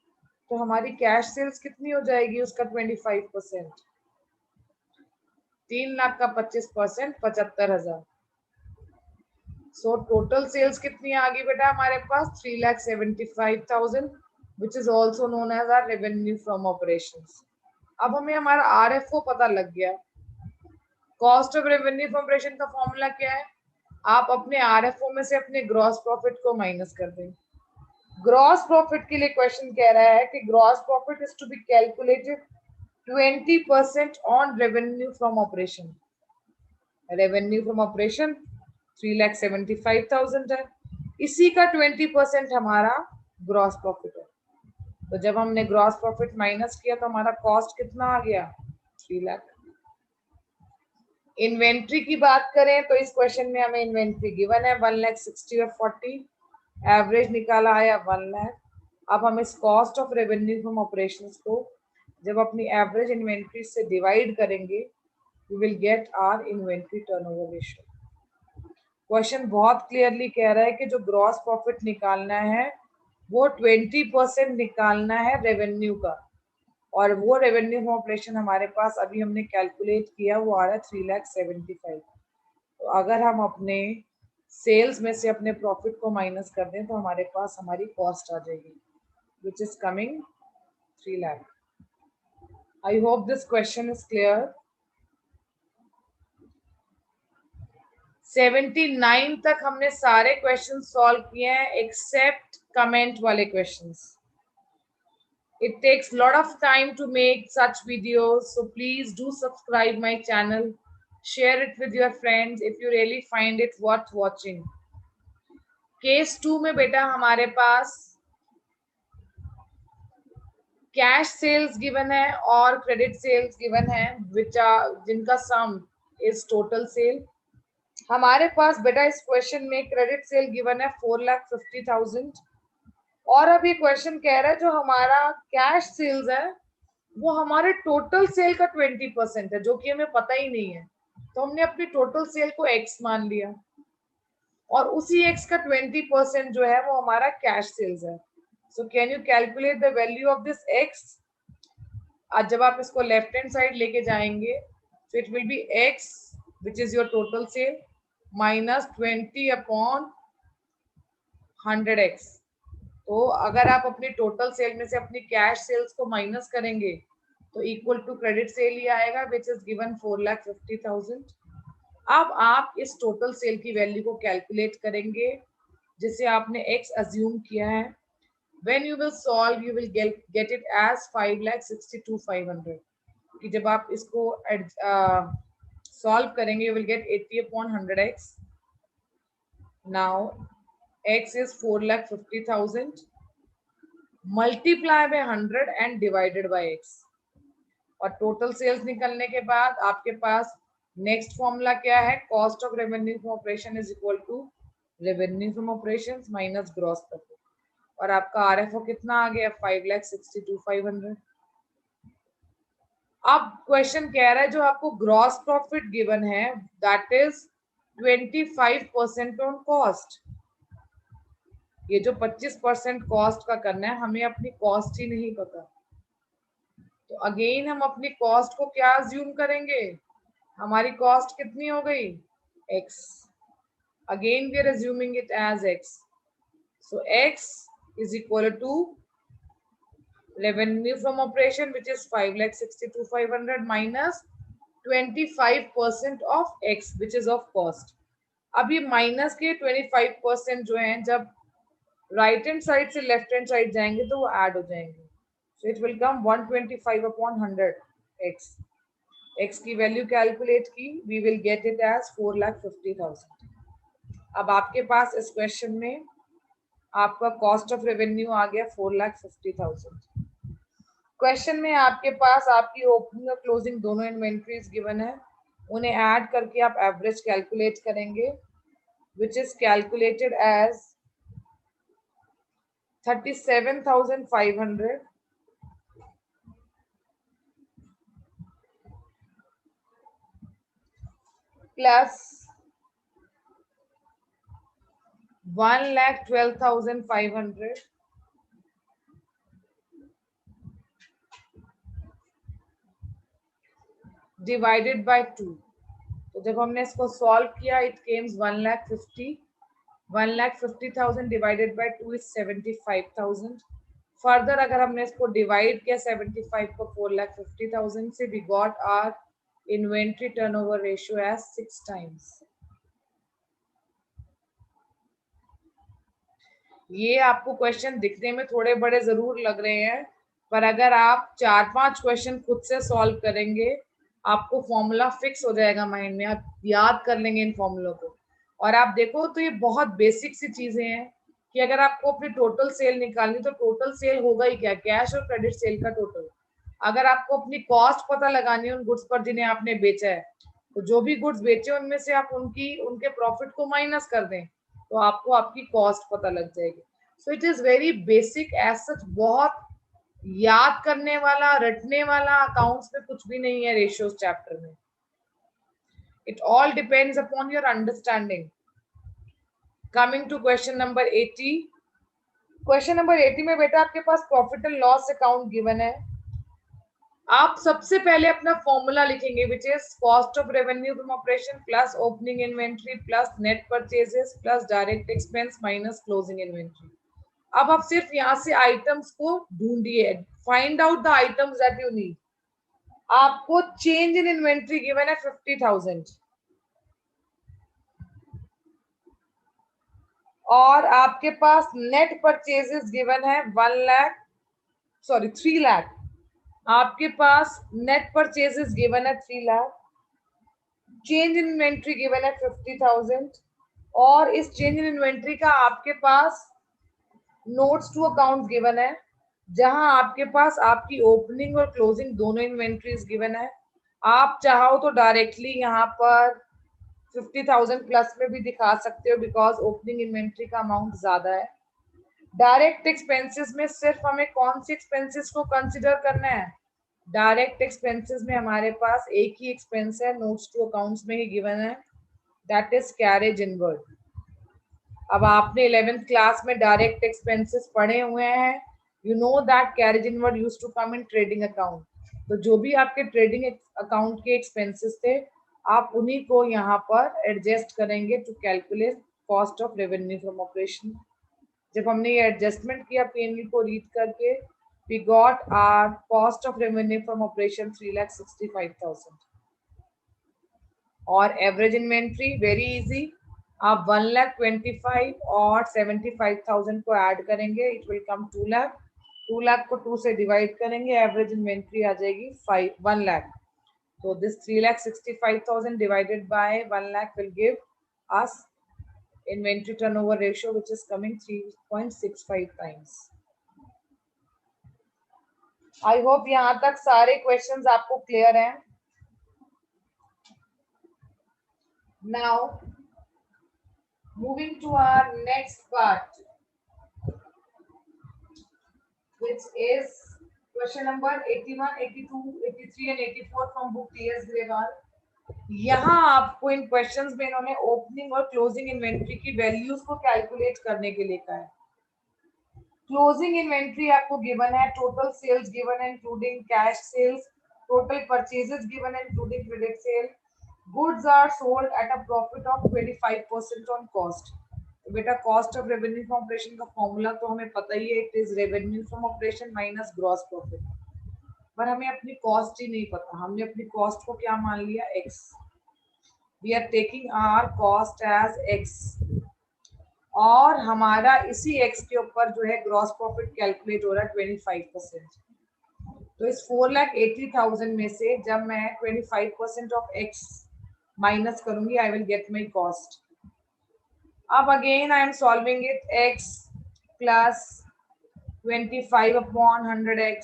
तो हमारी कैश सेल्स कितनी हो जाएगी उसका 25%? 3 लाख का 25% 75,000. सो टोटल सेल्स कितनी आ गई बेटा हमारे पास? 3,75,000, which is also known as our revenue from operations. अब हमें हमारा आरएफओ पता लग गया. Cost of revenue from operation का फॉर्मूला क्या है? आप अपने आरएफओ में से अपने ग्रॉस प्रॉफिट को माइनस कर दें. ग्रॉस प्रॉफिट के लिए क्वेश्चन कह रहा है कि gross profit is to be calculated 20% on revenue from operation. Revenue from operation 3,75,000 है, इसी का 20% हमारा ग्रॉस प्रॉफिट है. तो जब हमने ग्रॉस प्रॉफिट माइनस किया तो हमारा कॉस्ट कितना आ गया? 3 लाख. इन्वेंट्री की बात करें तो इस क्वेश्चन में हमें इन्वेंट्री गिवन है 1,60,000 और 40, एवरेज निकाला आया 1 लाख. अब हम इस cost of revenue from operations को जब अपनी एवरेज इन्वेंट्री से डिवाइड करेंगे, we will get our inventory turnover ratio. Question बहुत क्लियरली कह रहा है कि जो ग्रॉस प्रॉफिट निकालना है वो 20% निकालना है रेवेन्यू का, और वो रेवेन्यू फ्रॉम ऑपरेशन हमारे पास अभी हमने कैलकुलेट किया, वो आ रहा है 3,75,000. तो अगर हम अपने सेल्स में से अपने प्रॉफिट को माइनस कर दें तो हमारे पास हमारी कॉस्ट आ जाएगी, which is coming 3 lakh. I hope this question is clear. 79 तक हमने सारे क्वेश्चन सॉल्व किए हैं एक्सेप्ट कमेंट वाले questions. It takes a lot of time to make such videos, so please do subscribe my channel, share it with your friends if you really find it worth watching. Case 2 में बेटा हमारे पास cash sales given है और credit sales given है, जिनका सम is total sale. हमारे पास बेटा इस क्वेश्चन में क्रेडिट सेल गिवन है 4,50,000, और अब ये क्वेश्चन कह रहा है जो हमारा कैश सेल्स है वो हमारे टोटल सेल का 20% है, जो कि हमें पता ही नहीं है. तो हमने अपनी टोटल सेल को x मान लिया, और उसी x का 20% जो है वो हमारा कैश सेल्स है. So can you calculate the value of this x? आज जब आप इसको लेफ्ट हैंड साइड लेके जाएंगे तो it will B x which is your total sale minus 20/100x. तो अगर आप अपनी टोटल सेल में से अपनी कैश सेल्स को माइनस करेंगे तो इक्वल टू क्रेडिट सेल ही आएगा, विच इज गिवन 4,50,000. अब आप इस टोटल सेल की वैल्यू को कैलकुलेट करेंगे जिसे आपने x अज्यूम किया है. When you will solve you will get it as 5,62,500. कि जब आप इसको सॉल्व करेंगे you will get 80/100x. Now x is 4,50,000 multiply by 100 and divided by x. और टोटल सेल्स निकलने के बाद आपके पास नेक्स्ट फॉर्मूला क्या है? Cost of revenue from operation is equal to revenue from operations minus gross profit. और आपका आरएफओ कितना आ गया? 5,62,500. अब क्वेश्चन कह रहा है जो आपको ग्रॉस प्रॉफिट गिवन है दैट इज 25% ऑन कॉस्ट. ये जो 25% कॉस्ट का करना है, हमें अपनी कॉस्ट ही नहीं पता. तो अगेन हम अपनी कॉस्ट को क्या अज्यूम करेंगे? हमारी कॉस्ट कितनी हो गई? x. Again we are assuming it as x. So x is equal to revenue from operation which is 5,62,500 minus 25% of x which is of cost. अब ये माइनस के 25% जो है जब राइट हैंड साइड से लेफ्ट हैंड साइड जाएंगे तो वो ऐड हो जाएंगे. So it will come 125 upon 100 x. x की वैल्यू कैलकुलेट की, we will get it as 4,50,000. अब आपके पास इस क्वेश्चन में आपका कॉस्ट ऑफ रेवेन्यू आ गया 4,50,000. क्वेश्चन में आपके पास आपकी ओपनिंग और क्लोजिंग दोनों इन्वेंट्रीज गिवन है, उन्हें ऐड करके आप एवरेज कैलकुलेट करेंगे, which is calculated as 37,500 plus 1,12,500 divided by 2. तो जब हमने इसको सॉल्व किया, it came 1,50,000 divided by 2 is 75,000. Further अगर हमने इसको डिवाइड किया 75 को 4,50,000 से, we got our inventory turnover ratio as 6 times. ये आपको क्वेश्चन दिखने में थोड़े बड़े जरूर लग रहे हैं, पर अगर आप 4-5 क्वेश्चन खुद से सॉल्व करेंगे, आपको फॉर्मूला फिक्स हो जाएगा माइंड में, आप याद कर लेंगे इन फॉर्मूलों को. और आप देखो तो ये बहुत बेसिक सी चीजें हैं कि अगर आपको अपनी टोटल सेल निकालनी, तो टोटल सेल होगा ही क्या, कैश और क्रेडिट सेल का टोटल. अगर आपको अपनी कॉस्ट पता लगानी है उन गुड्स पर जिन्हें आपने बेचा है, तो जो भी गुड्स बेचे उनमें से आप उनके प्रॉफिट को माइनस कर दें, तो आपको आपकी कॉस्ट पता लग जाएगी. So it is very basic as such, बहुत याद करने वाला, रटने वाला अकाउंट्स में कुछ भी नहीं है रेशियोज चैप्टर में. It all depends upon your understanding. Coming to question number 80. Question number 80 में बेटा आपके पास profit and loss account given है. आप सबसे पहले अपना फॉर्मूला लिखेंगे, which is cost of revenue from operation plus opening inventory plus net purchases plus direct expense minus closing inventory. अब आप सिर्फ यहाँ से आइटम्स को ढूंढिए, find out the items that you need. आपको चेंज इन इन्वेंट्री गिवन है 50,000 और आपके पास नेट परचेजेस गिवन है 3 लाख. आपके पास नेट परचेजेस गिवन है 3 lakh, change in inventory given है 50,000 और इस चेंज इन इन्वेंट्री का आपके पास नोट्स टू अकाउंट गिवन है, जहां आपके पास आपकी ओपनिंग और क्लोजिंग दोनों इन्वेंट्रीज गिवन है. आप चाहो तो डायरेक्टली यहाँ पर 50,000 प्लस में भी दिखा सकते हो, बिकॉज ओपनिंग इन्वेंट्री का अमाउंट ज्यादा है. डायरेक्ट एक्सपेंसेस में सिर्फ हमें कौन सी एक्सपेंसेस को कंसिडर करना है, डायरेक्ट एक्सपेंसेस में हमारे पास एक ही एक्सपेंस है, नोट्स टू अकाउंट्स में ही गिवन है, दैट इज कैरेज इनवर्ड. अब आपने 11th क्लास में डायरेक्ट एक्सपेंसेस पढ़े हुए हैं, you know that carriage inward used to come in trading account. तो जो भी आपके ट्रेडिंग अकाउंट के एक्सपेंसेस थे, आप उन्हीं को यहाँ पर एडजस्ट करेंगे to calculate cost of revenue from operation. जब हमने ये एडजस्टमेंट किया पीएनबी को रीड करके, we got our cost of revenue from operation 3,65,000. और एवरेज इन्वेंट्री वेरी इजी, आप 1,25,000 और 75,000 को ऐड करेंगे, इट विल कम 2 लाख. 2 लाख को 2 से डिवाइड करेंगे, एवरेज इन्वेंट्री आ जाएगी 1 लाख. तो this 3,65,000 divided by 1 lakh will give us inventory turnover ratio which is coming 3.65 times. I hope यहाँ तक सारे questions आपको clear हैं. Now moving to our next part, which is question number 81, 82, 83 and 84 from book T.S. Grewal. यहाँ आपको इन questions में इन्होंने opening और क्लोजिंग इन्वेंट्री की वैल्यूज को कैलकुलेट करने के लिए कहा है. क्लोजिंग इन्वेंट्री आपको गिवन है, टोटल सेल्स गिवन है including cash sales, total purchases given है including credit sale, goods are sold at a profit of 25% on cost. तो बेटा cost of revenue from operation का फॉर्मूला तो हमें पता ही है, it is revenue from operation minus gross profit. पर हमें अपनी कॉस्ट ही नहीं पता, हमने अपनी कॉस्ट को क्या मान लिया, x. We are taking our cost as x और हमारा इसी x के ऊपर जो है ग्रॉस प्रॉफिट कैलकुलेट हो रहा है 25%. तो इस 4,80,000 में से जब मैं 25% ऑफ x माइनस करूंगी, I will get my cost. अब again I am solving it. x plus 25 upon 100x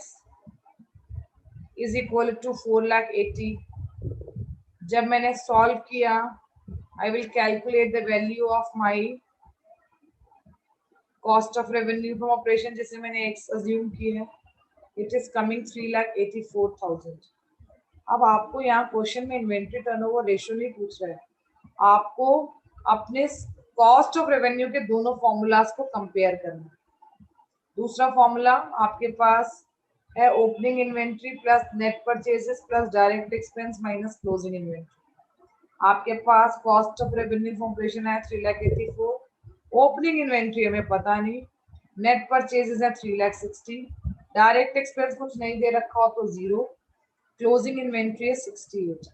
is equal to 4,80,000. जब मैंने सॉल्व किया, I will calculate the value of my cost of revenue from operation, जिसे मैंने x assume की है. It is कमिंग 3,84,000. अब आपको यहाँ क्वेश्चन में इन्वेंट्री टर्नओवर रेशियो नहीं पूछ रहा है, आपको अपने कॉस्ट ऑफ रेवेन्यू के दोनों फॉर्मूलाज को कंपेयर करना. दूसरा फॉर्मूला आपके पास है opening inventory plus net purchases plus direct expense minus closing inventory. आपके पास cost of revenue from operation है 3,84,000. ओपनिंग इन्वेंट्री हमें पता नहीं, नेट परचेजेस है 3,60,000, डायरेक्ट एक्सपेंस कुछ नहीं दे रखा हो तो 0, क्लोजिंग इन्वेंट्री है 68.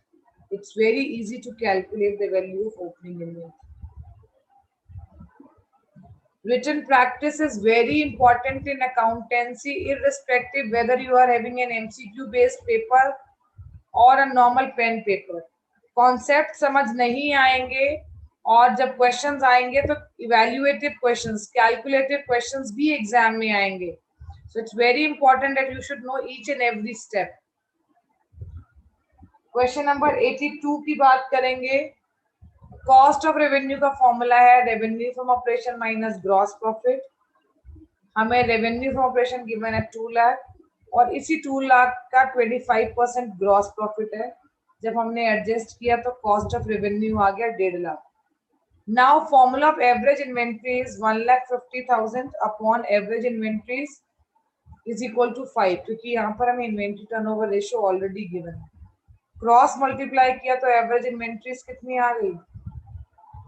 It's very easy to calculate the value of opening inventory. Written practice is very important in accountancy, irrespective whether you are having an MCQ based paper or a normal pen paper. Concept समझ नहीं आएंगे और जब questions आएंगे तो evaluative questions, calculative questions भी exam में आएंगे. So it's very important that you should know each and every step. Question number 82 की बात करेंगे. कॉस्ट ऑफ रेवेन्यू का फॉर्मूला है revenue from operation minus gross profit. हमें रेवेन्यू फ्रॉम ऑपरेशन गिवन है 2 लाख और इसी 2 लाख का 25% ग्रॉस प्रॉफिट है. जब हमने एडजस्ट किया तो कॉस्ट ऑफ रेवेन्यू आ गया 1.5 lakh. Now formula of average inventory is 1,50,000 upon average inventories is equal to 5, क्योंकि यहाँ पर हमें inventory turnover ratio already given है. क्रॉस मल्टीप्लाई किया तो एवरेज इन्वेंट्रीज कितनी आ गई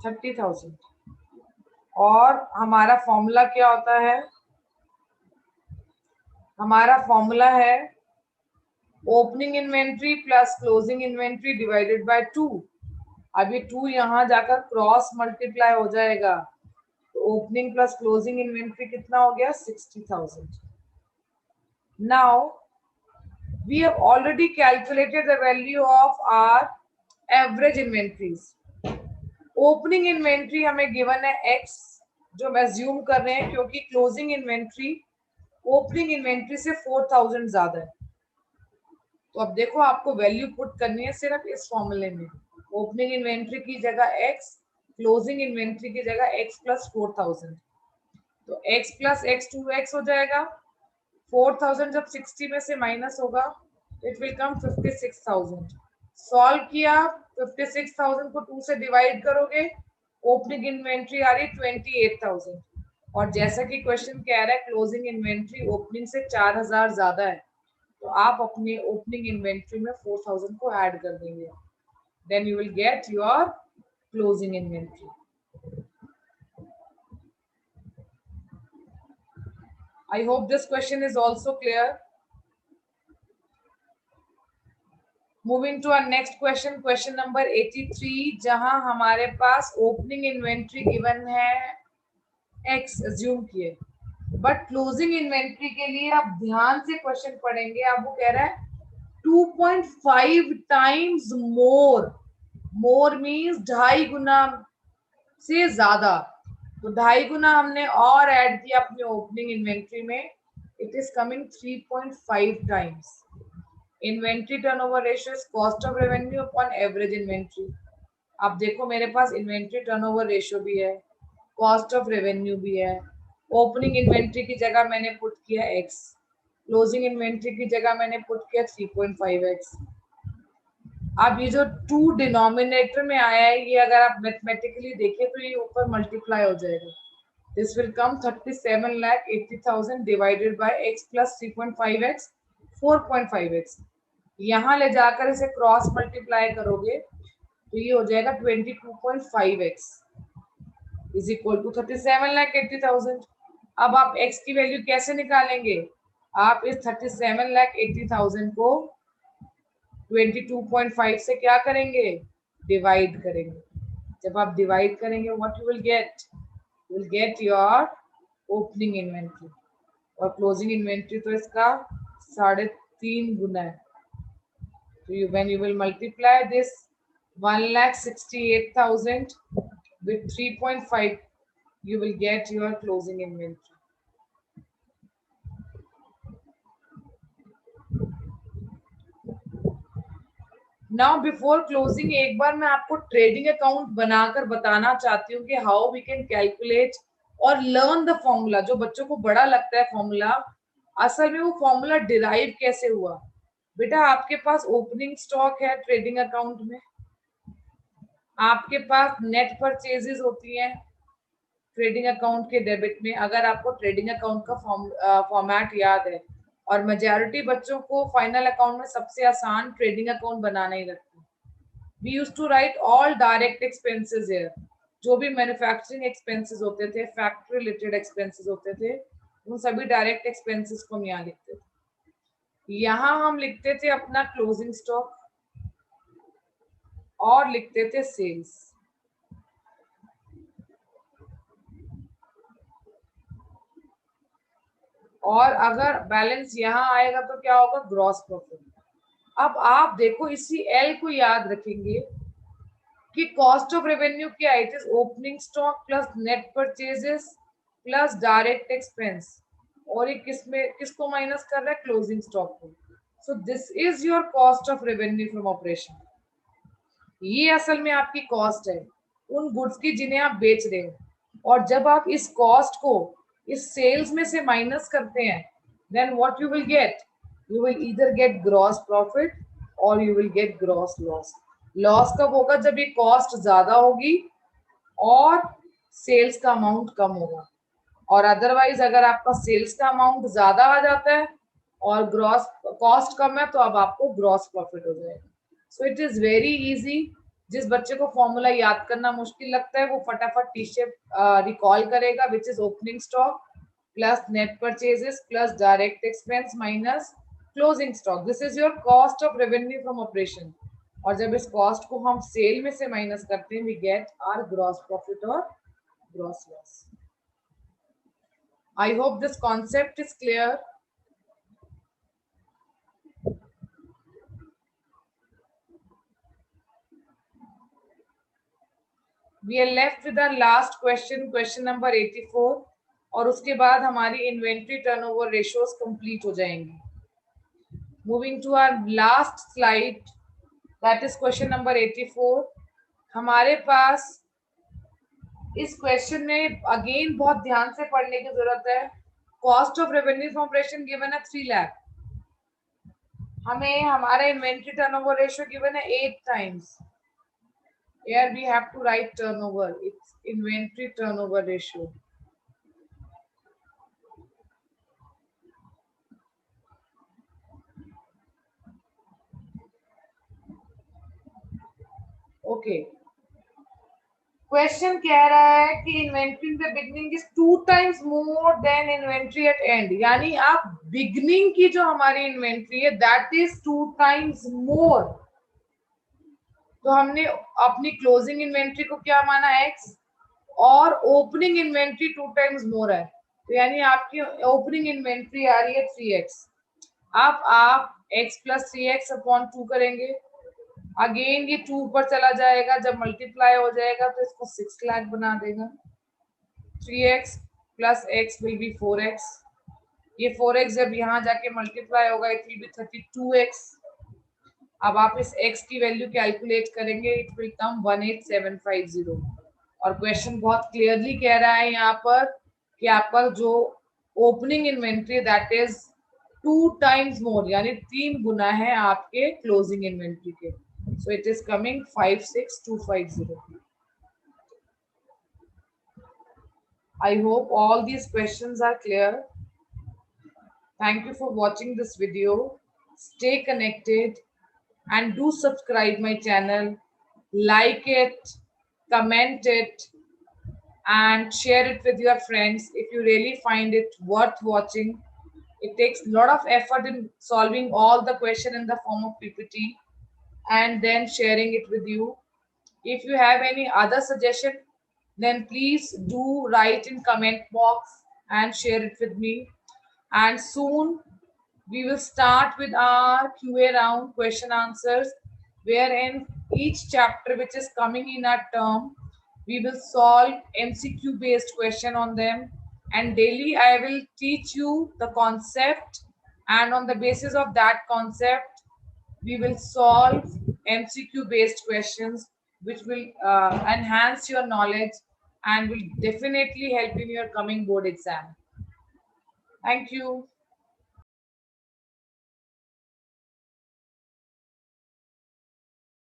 30,000. और हमारा फॉर्मूला क्या होता है, हमारा फॉर्मूला है opening inventory plus closing inventory divided by 2. अब ये 2 यहाँ जाकर क्रॉस मल्टीप्लाई हो जाएगा तो ओपनिंग प्लस क्लोजिंग इन्वेंट्री कितना हो गया 60,000. Now we have already calculated the value of our average inventories. Opening inventory हमें गिवन है x, जो हम एज्यूम कर रहे हैं क्योंकि क्लोजिंग इन्वेंट्री ओपनिंग इन्वेंट्री से 4,000 ज्यादा है. तो अब देखो आपको वैल्यू पुट करनी है सिर्फ इस फॉर्मूले में. ओपनिंग इन्वेंट्री की जगह x, क्लोजिंग इन्वेंट्री की जगह x प्लस 4,000. तो x प्लस x 2x हो जाएगा. 4,000 जब 60 में से माइनस होगा इट विल कम 56,000. सॉल्व किया, 56,000 को 2 से डिवाइड करोगे, ओपनिंग इन्वेंट्री आ रही 28,000. और जैसा कि क्वेश्चन कह रहा है क्लोजिंग इन्वेंट्री ओपनिंग से 4,000 ज्यादा है, तो आप अपने ओपनिंग इन्वेंट्री में 4,000 को ऐड कर देंगे. Then you will get your closing inventory. I hope this question is also clear. Moving to our next question, question number 83, जहां हमारे पास ओपनिंग इन्वेंट्री गिवन है x अज्यूम किए, बट क्लोजिंग इन्वेंट्री के लिए आप ध्यान से क्वेश्चन पढ़ेंगे. अब वो कह रहा है 2.5 टाइम्स मोर. मोर मीन्स 2.5 गुना से ज्यादा. तो 2.5 गुना हमने और ऐड किया अपने ओपनिंग इन्वेंट्री में. It is coming 3.5 times. Inventory turnover ratio is cost of revenue upon average inventory. अब देखो मेरे पास इन्वेंट्री टर्नओवर रेशियो भी है, कॉस्ट ऑफ रेवेन्यू भी है. ओपनिंग इन्वेंट्री की जगह मैंने पुट किया x, क्लोजिंग इन्वेंट्री की जगह मैंने पुट किया 3.5x. अब ये जो 2 डिनोमिनेटर में आया है, ये अगर आप मैथमेटिकली देखें तो ये ऊपर मल्टीप्लाई हो जाएगा. This will come 37,80,000 divided by x plus 3.5x 4.5x. यहाँ ले जाकर इसे क्रॉस मल्टीप्लाई करोगे तो ये हो जाएगा 22.5x इज इक्वल टू 37,80,000. अब आप x की वैल्यू कैसे निकालेंगे, आप इस 37,80,000 को 22.5 से क्या करेंगे, डिवाइड करेंगे. जब आप डिवाइड करेंगे what you will get your opening inventory. और क्लोजिंग इन्वेंट्री तो इसका 3 गुना है. So when you will multiply this 1,68,000 with 3.5, you will get your closing inventory. Now before closing एक बार मैं आपको ट्रेडिंग अकाउंट बनाकर बताना चाहती हूँ कि हाउ वी कैन कैलकुलेट और लर्न द फॉर्मूला. जो बच्चों को बड़ा लगता है फॉर्मूला, असल में वो फॉर्मूला डिराइव कैसे हुआ. बेटा आपके पास ओपनिंग स्टॉक है ट्रेडिंग अकाउंट में, आपके पास नेट परचेजेस होती हैं ट्रेडिंग अकाउंट के डेबिट में. अगर आपको ट्रेडिंग अकाउंट का फॉर्मेट याद है, और मेजॉरिटी बच्चों को फाइनल अकाउंट में सबसे आसान ट्रेडिंग अकाउंट बनाना ही लगता है. We used to write all direct expenses here. जो भी मैन्युफैक्चरिंग एक्सपेंसेस होते थे, फैक्ट्री रिलेटेड एक्सपेंसेस होते थे, उन सभी डायरेक्ट एक्सपेंसेस को हम यहाँ लिखते थे. यहाँ हम लिखते थे अपना क्लोजिंग स्टॉक और लिखते थे सेल्स. और अगर बैलेंस यहाँ आएगा तो क्या होगा, ग्रॉस प्रॉफिट. अब आप देखो इसी एल को याद रखेंगे कि कॉस्ट ऑफ रेवेन्यू क्या है, it is opening stock plus net purchases plus direct expense. और ये किसको माइनस कर रहा है, क्लोजिंग स्टॉक को. So this is your cost of revenue from operation. ये असल में आपकी कॉस्ट है उन गुड्स की जिन्हें आप बेच रहे हो. और जब आप इस कॉस्ट को इस सेल्स में से माइनस करते हैं, then what you will get, you will either get gross profit or you will get gross loss. Loss कब होगा, जब ये कॉस्ट ज्यादा होगी और सेल्स का अमाउंट कम होगा. और अदरवाइज अगर आपका सेल्स का अमाउंट ज्यादा आ जाता है और ग्रॉस कॉस्ट कम है, तो अब आपको ग्रॉस प्रॉफिट हो जाएगा. सो इट इज वेरी इजी. जिस बच्चे को फॉर्मूला याद करना मुश्किल लगता है वो फटाफट टी शेप रिकॉल करेगा, which is opening stock plus net purchases plus direct expense minus closing stock. This is your cost of revenue from operation. और जब इस कॉस्ट को हम सेल में से माइनस करते हैं, we get our gross profit और gross loss. I hope this concept is clear. We are left with the last question, question number 84. और उसके बाद हमारी इन्वेंट्री टर्नओवर रेशियोज कंप्लीट हो जाएंगी. Moving to our last slide, that is question number 84. हमारे पास इस question में again बहुत ध्यान से पढ़ने की जरूरत है. Cost of revenue from operation given है 3 लाख. हमें हमारा इन्वेंट्री टर्नओवर रेशियो गिवन है 8 times. Here we have to write turnover. It's inventory turnover ratio. Okay. Question कह रहा है कि inventory in the beginning is 2 times more than inventory at and. यानी आप बिगनिंग की जो हमारी इन्वेंट्री है दैट इज 2 times मोर. तो हमने अपनी क्लोजिंग इन्वेंट्री को क्या माना, x, और ओपनिंग इन्वेंट्री 2 times मोर है. तो यानी आपकी ओपनिंग इन्वेंट्री आ रही है 3x. अब आप x प्लस 3x अपॉन 2 करेंगे. अगेन ये 2 पर चला जाएगा, जब मल्टीप्लाई हो जाएगा तो इसको 6 लाख बना देगा. 3x plus x will be 4x. ये 4x जब यहाँ जाके मल्टीप्लाई होगा इट विल बी 32x. अब आप इस x की वैल्यू कैलकुलेट करेंगे, इट विल कम 18750. और क्वेश्चन बहुत क्लियरली कह रहा है यहाँ पर कि आपका जो opening inventory that is 2 times मोर, यानी 3 गुना है आपके क्लोजिंग इन्वेंट्री के. So it is coming 56250. I hope all these questions are clear. Thank you for watching this video. Stay connected and do subscribe my channel, like it, comment it, and share it with your friends if you really find it worth watching. It takes a lot of effort in solving all the question in the form of PPT and then sharing it with you. If you have any other suggestion, then please do write in comment box and share it with me. And soon We will start with our QA round, question answers, wherein each chapter which is coming in our term, we will solve MCQ based question on them, and daily I will teach you the concept, and on the basis of that concept we will solve MCQ based questions which will enhance your knowledge and will definitely help in your coming board exam. Thank you.